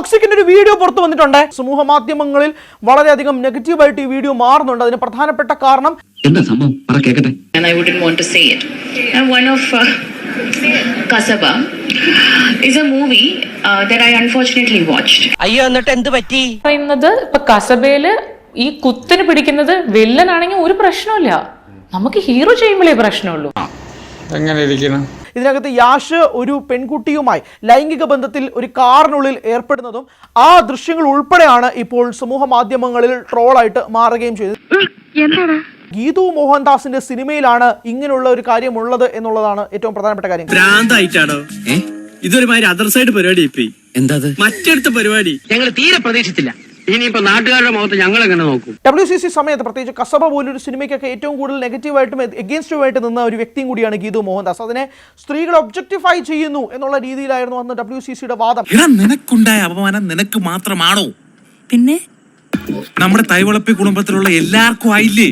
ടോക്സിക്കിന്റെ ഒരു വീഡിയോ പുറത്തു വന്നിട്ടുണ്ട്. സമൂഹ മാധ്യമങ്ങളിൽ വളരെയധികം നെഗറ്റീവായിട്ട് ഈ വീഡിയോ മാറുന്നുണ്ട്. അതിന് പ്രധാനപ്പെട്ട കാരണം എന്താ സംഭവം പറ കേക്കട്ടെ. And I wouldn't want to say it. And one of Kasaba is a movie that I unfortunately watched. അയ്യോ എന്നിട്ട് എന്ത് പറ്റി? പറയുന്നത് ഇപ്പൊ കസബയില് ഈ കുത്തിന് പിടിക്കുന്നത് വില്ലനാണെങ്കിൽ ഒരു പ്രശ്നമില്ല, നമുക്ക് ഹീറോ ചെയ്യുമ്പോഴേ പ്രശ്നമുള്ളൂ. എങ്ങനെ ഇരിക്കണം? ഇതിനകത്ത് യാഷ് ഒരു പെൺകുട്ടിയുമായി ലൈംഗിക ബന്ധത്തിൽ ഒരു കാറിനുള്ളിൽ ഏർപ്പെടുന്നതും ആ ദൃശ്യങ്ങൾ ഉൾപ്പെടെയാണ് ഇപ്പോൾ സമൂഹ മാധ്യമങ്ങളിൽ ട്രോളായിട്ട് മാറുകയും ചെയ്തത്. ഗീതു മോഹൻദാസിന്റെ സിനിമയിലാണ് ഇങ്ങനെയുള്ള ഒരു കാര്യം ഉള്ളത് എന്നുള്ളതാണ് ഏറ്റവും പ്രധാനപ്പെട്ട കാര്യം. ഭ്രാന്തായിട്ടാണോ ഇതൊരുമാതിരി അതർ സൈഡ് പരിപാടി? എന്താ മറ്റടുത്ത പരിപാടി ഞങ്ങൾ തീരെ പ്രതീക്ഷിച്ചില്ല. ഇനിയിപ്പോ നാട്ടുകാരുടെ മുഖത്ത് ഞങ്ങൾ എങ്ങനെ നോക്കും? WCC സമയത്ത് പ്രത്യേകിച്ച് കസബ പോലൊരു സിനിമയ്ക്കൊക്കെ ഏറ്റവും കൂടുതൽ നെഗറ്റീവായിട്ടും എഗെയിൻസ്റ്റുമായിട്ട് നിന്ന ഒരു വ്യക്തിയും കൂടിയാണ് ഗീതു മോഹൻദാസ്. അതിനെ സ്ത്രീകൾ ഒബ്ജക്ടിഫൈ ചെയ്യുന്നു എന്നുള്ള രീതിയിലായിരുന്നു അന്ന് WCCയുടെ വാദം. നിനക്കുണ്ടായ അപമാനം നിനക്ക് മാത്രമാണോ? പിന്നെ നമ്മുടെ തൈവളപ്പി കുടുംബത്തിലുള്ള എല്ലാവർക്കും ആയില്ലേ?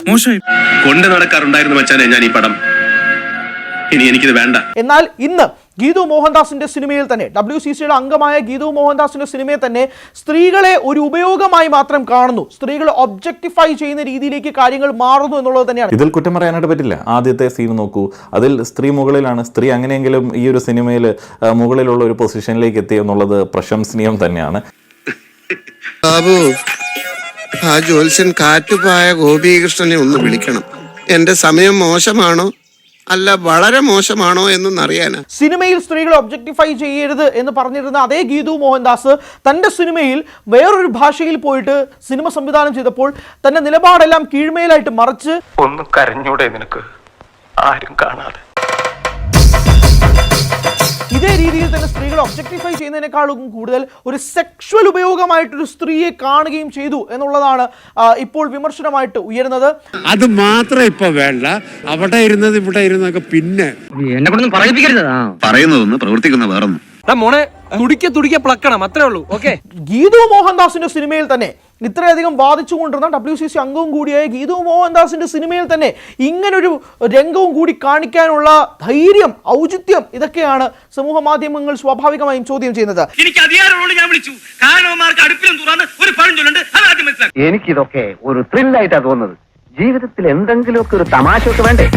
മോശമായി കൊണ്ട് നടക്കാറുണ്ടായിരുന്നു മച്ചാനെ ഞാൻ ഈ പടം. ഇനി എനിക്കിത് വേണ്ട. എന്നാൽ ഇന്ന് ഗീതു മോഹൻദാസിന്റെ സിനിമയിൽ തന്നെ, WCCയുടെ അംഗമായ ഗീതു മോഹൻദാസിന്റെ സിനിമയിൽ തന്നെ സ്ത്രീകളെ ഒരു ഉപയോഗമായി മാത്രം കാണുന്നു, സ്ത്രീകളെ ഒബ്ജക്ടിഫൈ ചെയ്യുന്ന രീതിയിലേക്ക് കാര്യങ്ങൾ മാറുന്നു എന്നുള്ളത് തന്നെയാണ്. ഇതിൽ കുറ്റം പറയാനായിട്ട് പറ്റില്ല. ആദ്യത്തെ സീൻ നോക്കൂ, അതിൽ സ്ത്രീ മുകളിലാണ്. സ്ത്രീ അങ്ങനെയെങ്കിലും ഈ ഒരു സിനിമയിൽ മുകളിലുള്ള ഒരു പൊസിഷനിലേക്ക് എത്തി എന്നുള്ളത് പ്രശംസനീയം തന്നെയാണ്. ബാബു, ആ ജ്യോത്സ്യൻ കാറ്റുപായ ഗോപീകൃഷ്ണനെ ഒന്ന് വിളിക്കണം. എന്റെ സമയം മോശമാണോ അല്ല വളരെ മോശമാണോ എന്നൊന്നറിയാനാ. സിനിമയിൽ സ്ത്രീകളെ ഒബ്ജക്ടിഫൈ ചെയ്യരുത് എന്ന് പറഞ്ഞിരുന്ന അതേ ഗീതു മോഹൻദാസ് തന്റെ സിനിമയിൽ വേറൊരു ഭാഷയിൽ പോയിട്ട് സിനിമ സംവിധാനം ചെയ്തപ്പോൾ തന്റെ നിലപാടെല്ലാം കീഴ്മേലായിട്ട് മറിച്ച് ഒന്ന് കരഞ്ഞൂടെ നിനക്ക് ആരും കാണാതെ. ഇതേ രീതിയിൽ തന്നെ സ്ത്രീകളെ ഒബ്ജക്ടിഫൈ ചെയ്യുന്നതിനേക്കാളും കൂടുതൽ ഒരു സെക്ഷൽ ഉപയോഗമായിട്ടൊരു സ്ത്രീയെ കാണുകയും ചെയ്തു എന്നുള്ളതാണ് ഇപ്പോൾ വിമർശനമായിട്ട് ഉയരുന്നത്. അത് മാത്രം ഇപ്പൊ വേണ്ട, അവിടെ ഇരുന്നത് ഇവിടെ ഇരുന്നൊക്കെ പിന്നെ എന്നെ കൊണ്ടൊന്നും പറയിപ്പിക്കരുത്. പറയുന്നതൊന്ന് പ്രവർത്തിക്കുന്ന വേറൊന്നും. മോനെ തുടിക്കെ പ്ലക്കണം, അത്രേ ഉള്ളൂ. ഓക്കെ. ഗീതു മോഹൻദാസിന്റെ സിനിമയിൽ തന്നെ ഇത്രയധികം വാദിച്ചുകൊണ്ടിരുന്ന WCC അംഗവും കൂടിയായ ഗീതു മോഹൻദാസിന്റെ സിനിമയിൽ തന്നെ ഇങ്ങനൊരു രംഗവും കൂടി കാണിക്കാനുള്ള ധൈര്യം, ഔചിത്യം, ഇതൊക്കെയാണ് സമൂഹ മാധ്യമങ്ങൾ സ്വാഭാവികമായും ചോദ്യം ചെയ്യുന്നത്. എനിക്ക് അധികാരമുള്ള ഞാൻ വിളിച്ചു. കാരണവന്മാർക്ക് അടുപ്പിലും തുറന്ന് ഒരു പഴം ചൊല്ലുണ്ട്, അത് ആദ്യം മനസ്സിലാക്കി. എനിക്കിതൊക്കെ ഒരു ത്രില്ലായിട്ടാ തോന്നുന്നത്. ജീവിതത്തിൽ എന്തെങ്കിലുമൊക്കെ ഒരു തമാശ വേണ്ടേ?